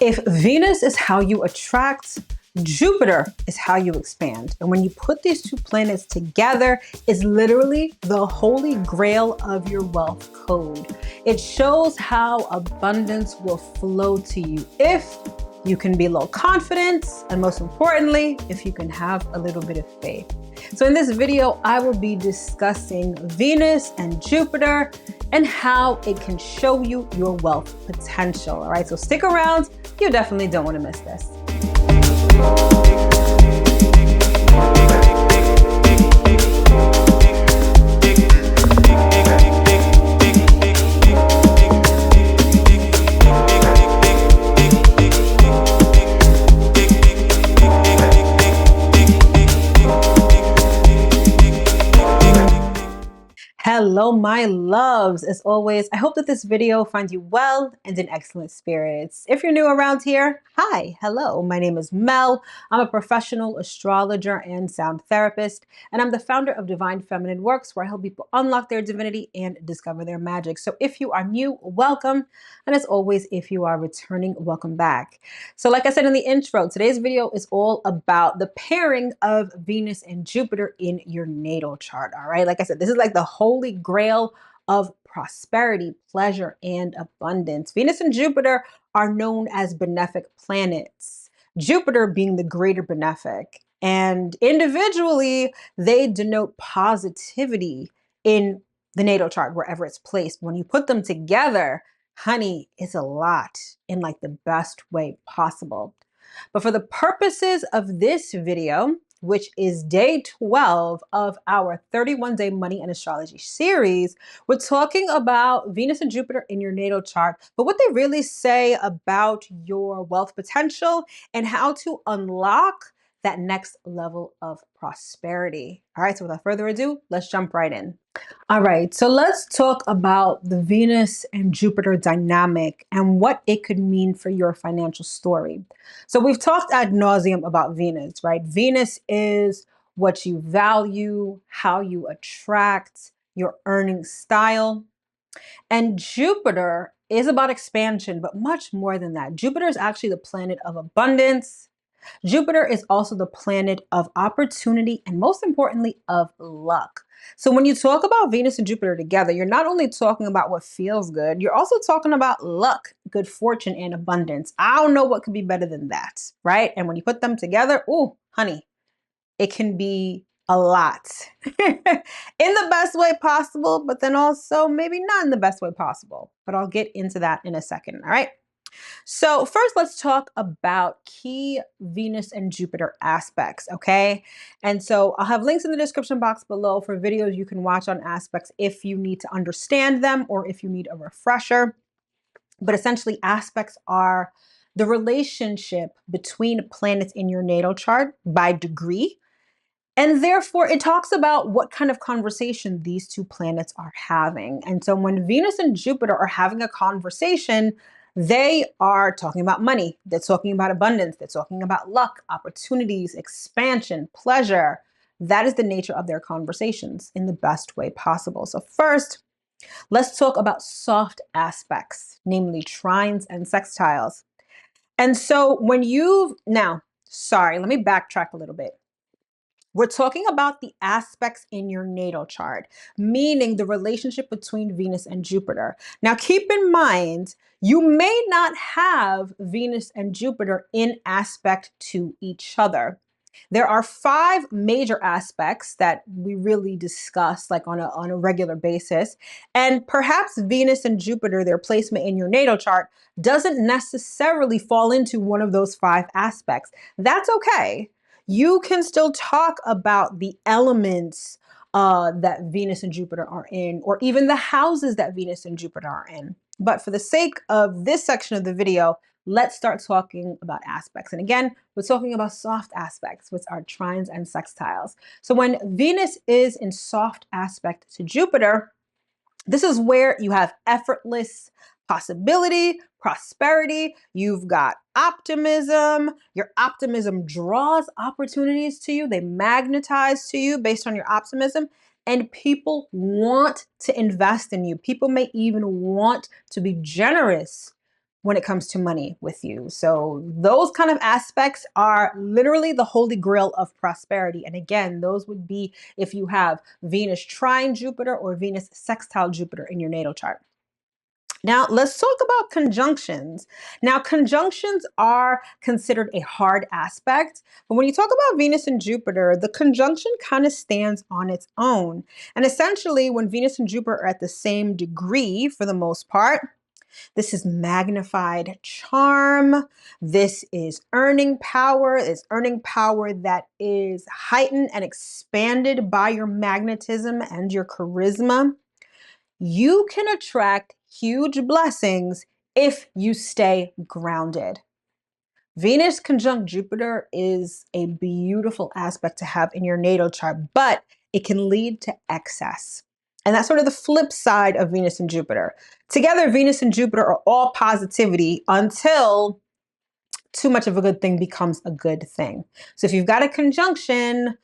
If Venus is how you attract, Jupiter is how you expand. And when you put these two planets together, it's literally the holy grail of your wealth code. It shows how abundance will flow to you if you can be a little confident, and most importantly, if you can have a little bit of faith. So in this video, I will be discussing Venus and Jupiter and how it can show you your wealth potential. All right, so stick around. You definitely don't want to miss this. Hello, my loves. As always, I hope that this video finds you well and in excellent spirits. If you're new around here, hi, hello. My name is Mel. I'm a professional astrologer and sound therapist, and I'm the founder of Divine Feminine Works, where I help people unlock their divinity and discover their magic. So if you are new, welcome. And as always, if you are returning, welcome back. So like I said in the intro, today's video is all about the pairing of Venus and Jupiter in your natal chart. All right. Like I said, this is like the holy grail of prosperity, pleasure, and abundance. Venus and Jupiter are known as benefic planets, Jupiter being the greater benefic. And individually, they denote positivity in the natal chart, wherever it's placed. When you put them together, honey, it's a lot in like the best way possible. But for the purposes of this video, which is day 12 of our 31-day money and astrology series, we're talking about Venus and Jupiter in your natal chart, but what they really say about your wealth potential and how to unlock that next level of prosperity. All right, so without further ado, let's jump right in. All right, so let's talk about the Venus and Jupiter dynamic and what it could mean for your financial story. So we've talked ad nauseum about Venus, right? Venus is what you value, how you attract, your earning style. And Jupiter is about expansion, but much more than that. Jupiter is actually the planet of abundance. Jupiter is also the planet of opportunity and, most importantly, of luck. So when you talk about Venus and Jupiter together, you're not only talking about what feels good, you're also talking about luck, good fortune, and abundance. I don't know what could be better than that, right? And when you put them together, ooh, honey, it can be a lot in the best way possible, but then also maybe not in the best way possible. But I'll get into that in a second, all right? So first, let's talk about key Venus and Jupiter aspects, okay? And so I'll have links in the description box below for videos you can watch on aspects if you need to understand them or if you need a refresher. But essentially, aspects are the relationship between planets in your natal chart by degree. And therefore, it talks about what kind of conversation these two planets are having. And so when Venus and Jupiter are having a conversation, they are talking about money. They're talking about abundance. They're talking about luck, opportunities, expansion, pleasure. That is the nature of their conversations in the best way possible. So first, let's talk about soft aspects, namely trines and sextiles. And so let me backtrack a little bit. We're talking about the aspects in your natal chart, meaning the relationship between Venus and Jupiter. Now, keep in mind, you may not have Venus and Jupiter in aspect to each other. There are 5 major aspects that we really discuss like on a regular basis. And perhaps Venus and Jupiter, their placement in your natal chart, doesn't necessarily fall into one of those 5 aspects. That's okay. You can still talk about the elements that Venus and Jupiter are in, or even the houses that Venus and Jupiter are in. But for the sake of this section of the video, let's start talking about aspects. And again, we're talking about soft aspects, which are trines and sextiles. So when Venus is in soft aspect to Jupiter, this is where you have effortless possibility, prosperity. You've got optimism. Your optimism draws opportunities to you. They magnetize to you based on your optimism. And people want to invest in you. People may even want to be generous when it comes to money with you. So those kind of aspects are literally the holy grail of prosperity. And again, those would be if you have Venus trine Jupiter or Venus sextile Jupiter in your natal chart. Now, let's talk about conjunctions. Now, conjunctions are considered a hard aspect, but when you talk about Venus and Jupiter, the conjunction kind of stands on its own. And essentially, when Venus and Jupiter are at the same degree, for the most part, this is magnified charm. This is earning power. It's earning power that is heightened and expanded by your magnetism and your charisma. You can attract huge blessings if you stay grounded. Venus conjunct Jupiter is a beautiful aspect to have in your natal chart, but it can lead to excess. And that's sort of the flip side of Venus and Jupiter. Together, Venus and Jupiter are all positivity until too much of a good thing becomes a good thing. So if you've got a conjunction,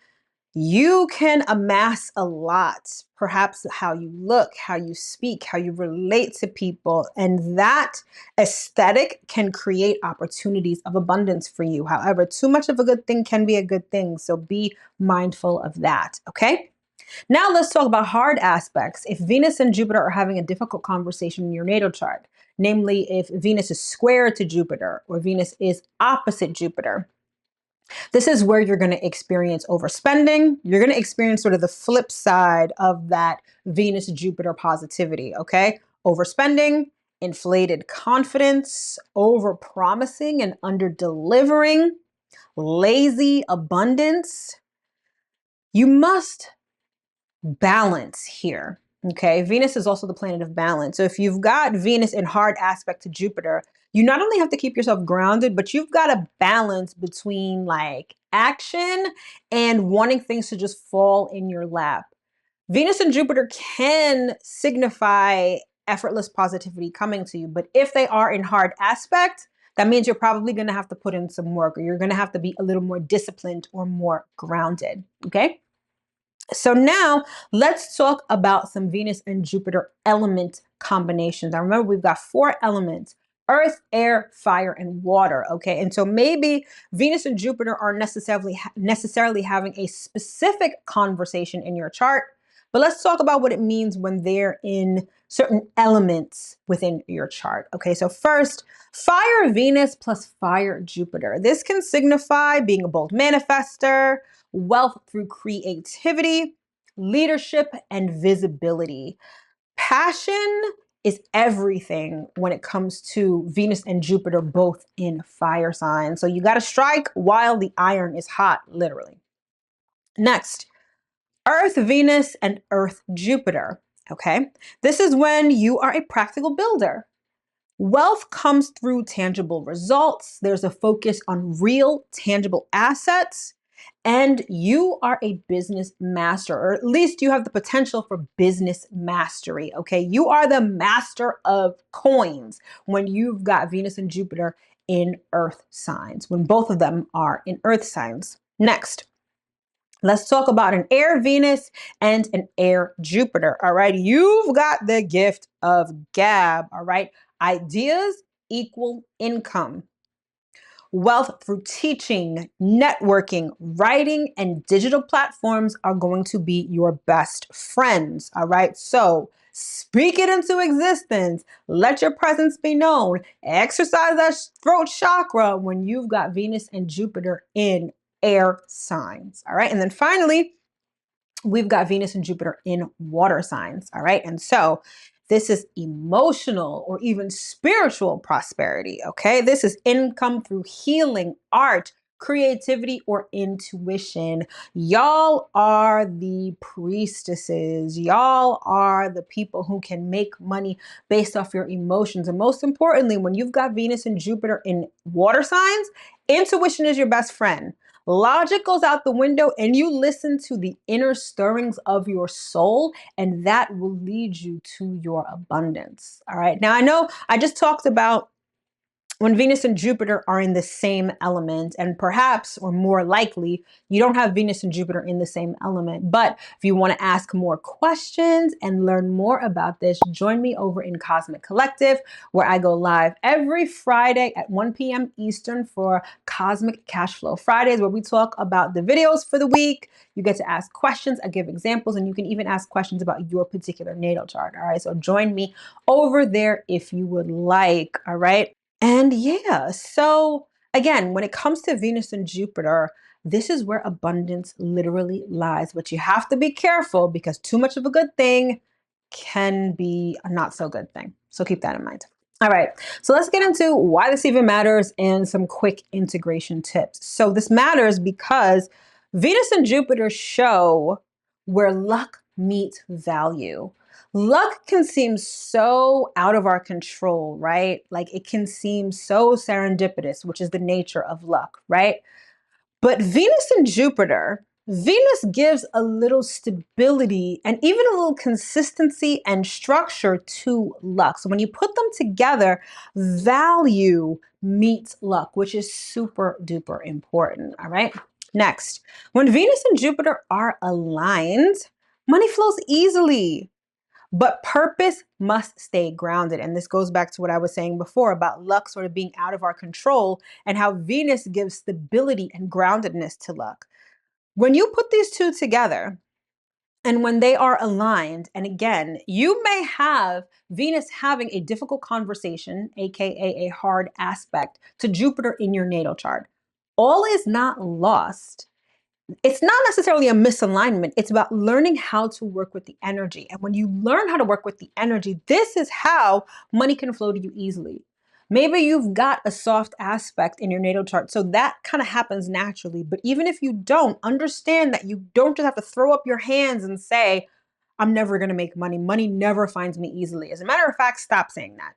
you can amass a lot, perhaps how you look, how you speak, how you relate to people, and that aesthetic can create opportunities of abundance for you. However, too much of a good thing can be a good thing, so be mindful of that, okay? Now let's talk about hard aspects. If Venus and Jupiter are having a difficult conversation in your natal chart, namely if Venus is square to Jupiter or Venus is opposite Jupiter, this is where you're going to experience overspending. You're going to experience sort of the flip side of that Venus-Jupiter positivity, okay? Overspending, inflated confidence, over-promising and under-delivering, lazy abundance. You must balance here. Okay, Venus is also the planet of balance. So if you've got Venus in hard aspect to Jupiter, you not only have to keep yourself grounded, but you've got to balance between like action and wanting things to just fall in your lap. Venus and Jupiter can signify effortless positivity coming to you, but if they are in hard aspect, that means you're probably going to have to put in some work, or you're going to have to be a little more disciplined or more grounded. Okay. So now let's talk about some Venus and Jupiter element combinations. Now remember, we've got 4 elements: earth, air, fire, and water. Okay. And so maybe Venus and Jupiter are necessarily having a specific conversation in your chart, but let's talk about what it means when they're in certain elements within your chart. Okay. So first, fire Venus plus fire Jupiter. This can signify being a bold manifester, wealth through creativity, leadership, and visibility. Passion is everything when it comes to Venus and Jupiter, both in fire signs. So you got to strike while the iron is hot, literally. Next, Earth Venus and Earth Jupiter. Okay, this is when you are a practical builder. Wealth comes through tangible results. There's a focus on real, tangible assets. And you are a business master, or at least you have the potential for business mastery, okay? You are the master of coins when you've got Venus and Jupiter in earth signs, when both of them are in earth signs. Next, let's talk about an air Venus and an air Jupiter, all right? You've got the gift of gab, all right? Ideas equal income. Wealth through teaching, networking, writing, and digital platforms are going to be your best friends, all right? So speak it into existence. Let your presence be known. Exercise that throat chakra when you've got Venus and Jupiter in air signs, all right? And then finally, we've got Venus and Jupiter in water signs, all right? And so this is emotional or even spiritual prosperity, okay? This is income through healing, art, creativity, or intuition. Y'all are the priestesses. Y'all are the people who can make money based off your emotions. And most importantly, when you've got Venus and Jupiter in water signs, intuition is your best friend. Logic goes out the window and you listen to the inner stirrings of your soul, and that will lead you to your abundance. All right. Now, I know I just talked about when Venus and Jupiter are in the same element, and perhaps, or more likely, you don't have Venus and Jupiter in the same element. But if you want to ask more questions and learn more about this, join me over in Cosmic Collective, where I go live every Friday at 1 p.m. Eastern for Cosmic Cash Flow Fridays, where we talk about the videos for the week. You get to ask questions, I give examples, and you can even ask questions about your particular natal chart. All right, so join me over there if you would like. All right. And yeah, so again, when it comes to Venus and Jupiter, this is where abundance literally lies. But you have to be careful because too much of a good thing can be a not so good thing. So keep that in mind. All right, so let's get into why this even matters and some quick integration tips. So this matters because Venus and Jupiter show where luck meets value. Luck can seem so out of our control, right? Like it can seem so serendipitous, which is the nature of luck, right? But Venus and Jupiter, Venus gives a little stability and even a little consistency and structure to luck. So when you put them together, value meets luck, which is super duper important. All right. Next, when Venus and Jupiter are aligned, money flows easily. But purpose must stay grounded. And this goes back to what I was saying before about luck sort of being out of our control and how Venus gives stability and groundedness to luck. When you put these two together and when they are aligned, and again, you may have Venus having a difficult conversation, AKA a hard aspect to Jupiter in your natal chart. All is not lost. It's not necessarily a misalignment. It's about learning how to work with the energy. And when you learn how to work with the energy, this is how money can flow to you easily. Maybe you've got a soft aspect in your natal chart, so that kind of happens naturally. But even if you don't, understand that you don't just have to throw up your hands and say, I'm never going to make money. Money never finds me easily. As a matter of fact, stop saying that.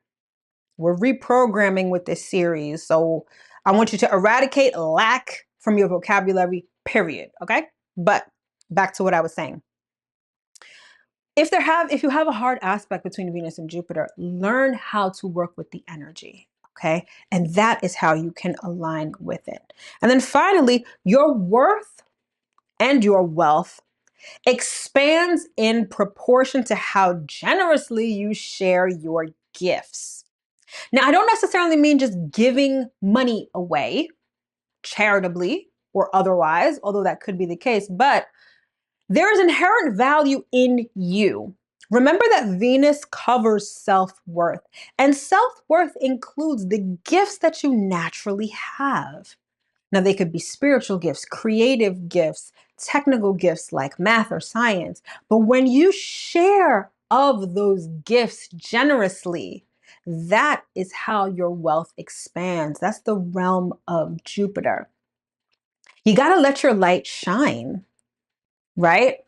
We're reprogramming with this series. So I want you to eradicate lack from your vocabulary, period. Okay? But back to what I was saying. If you have a hard aspect between Venus and Jupiter, learn how to work with the energy. Okay? And that is how you can align with it. And then finally, your worth and your wealth expands in proportion to how generously you share your gifts. Now, I don't necessarily mean just giving money away charitably or otherwise, although that could be the case, but there is inherent value in you. Remember that Venus covers self-worth, and self-worth includes the gifts that you naturally have. Now, they could be spiritual gifts, creative gifts, technical gifts like math or science. But when you share of those gifts generously, that is how your wealth expands. That's the realm of Jupiter. You got to let your light shine, right?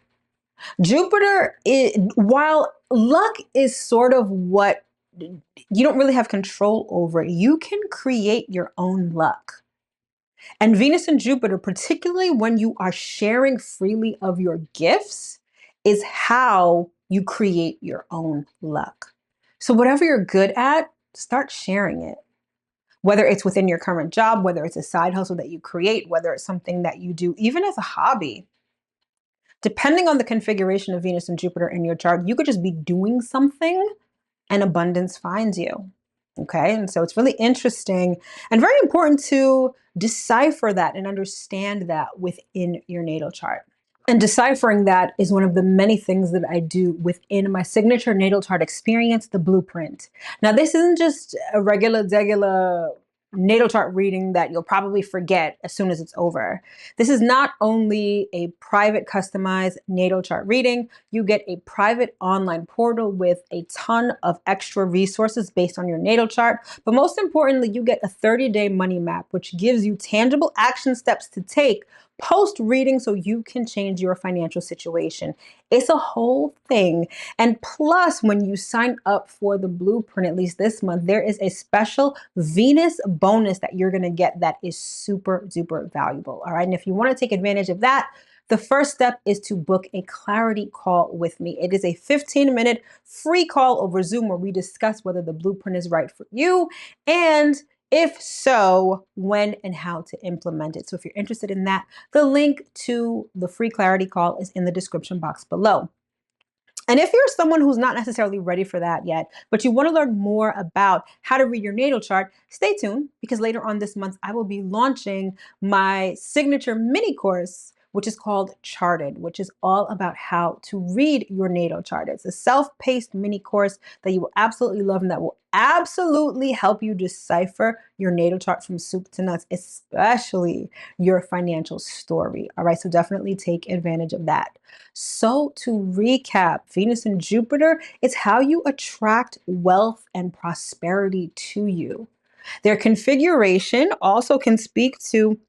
Jupiter, while luck is sort of what you don't really have control over, you can create your own luck. And Venus and Jupiter, particularly when you are sharing freely of your gifts, is how you create your own luck. So whatever you're good at, start sharing it. Whether it's within your current job, whether it's a side hustle that you create, whether it's something that you do, even as a hobby. Depending on the configuration of Venus and Jupiter in your chart, you could just be doing something and abundance finds you. Okay, and so it's really interesting and very important to decipher that and understand that within your natal chart. And deciphering that is one of the many things that I do within my signature natal chart experience, the blueprint. Now, this isn't just a regular natal chart reading that you'll probably forget as soon as it's over. This is not only a private customized natal chart reading, you get a private online portal with a ton of extra resources based on your natal chart. But most importantly, you get a 30-day money map, which gives you tangible action steps to take post reading so you can change your financial situation. It's a whole thing. And plus, when you sign up for the blueprint, at least this month, there is a special Venus bonus that you're going to get that is super duper valuable. All right. And if you want to take advantage of that, the first step is to book a clarity call with me. It is a 15-minute free call over Zoom where we discuss whether the blueprint is right for you and If so, when and how to implement it. So if you're interested in that, the link to the free clarity call is in the description box below. And if you're someone who's not necessarily ready for that yet, but you want to learn more about how to read your natal chart, stay tuned, because later on this month, I will be launching my signature mini course, which is called Charted, which is all about how to read your natal chart. It's a self-paced mini course that you will absolutely love and that will absolutely help you decipher your natal chart from soup to nuts, especially your financial story. All right, so definitely take advantage of that. So to recap, Venus and Jupiter, it's how you attract wealth and prosperity to you. Their configuration also can speak to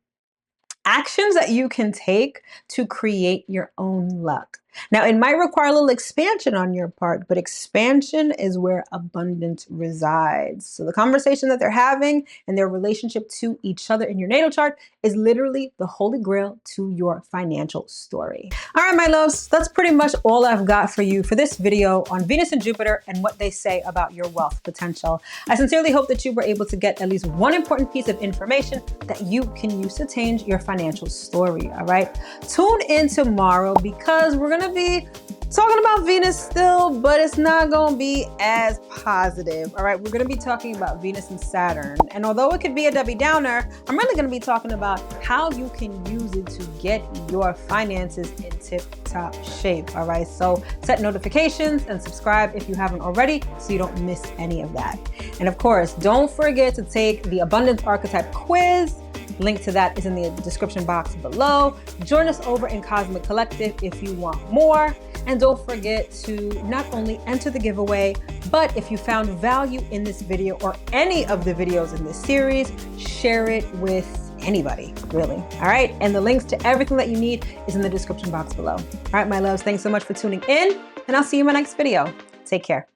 actions that you can take to create your own luck. Now, it might require a little expansion on your part, but expansion is where abundance resides. So the conversation that they're having and their relationship to each other in your natal chart is literally the holy grail to your financial story. All right, my loves, that's pretty much all I've got for you for this video on Venus and Jupiter and what they say about your wealth potential. I sincerely hope that you were able to get at least one important piece of information that you can use to change your financial story, all right? Tune in tomorrow because we're gonna be talking about Venus still, but it's not gonna be as positive, all right? We're gonna be talking about Venus and Saturn. And although it could be a Debbie Downer, I'm really gonna be talking about how you can use it to get your finances in tip-top shape, all right? So set notifications and subscribe if you haven't already so you don't miss any of that. And of course, don't forget to take the Abundance Archetype quiz. Link to that is in the description box below. Join us over in Cosmic Collective if you want more. And don't forget to not only enter the giveaway, but if you found value in this video or any of the videos in this series, share it with anybody, really. All right. And the links to everything that you need is in the description box below. All right, my loves, thanks so much for tuning in, and I'll see you in my next video. Take care.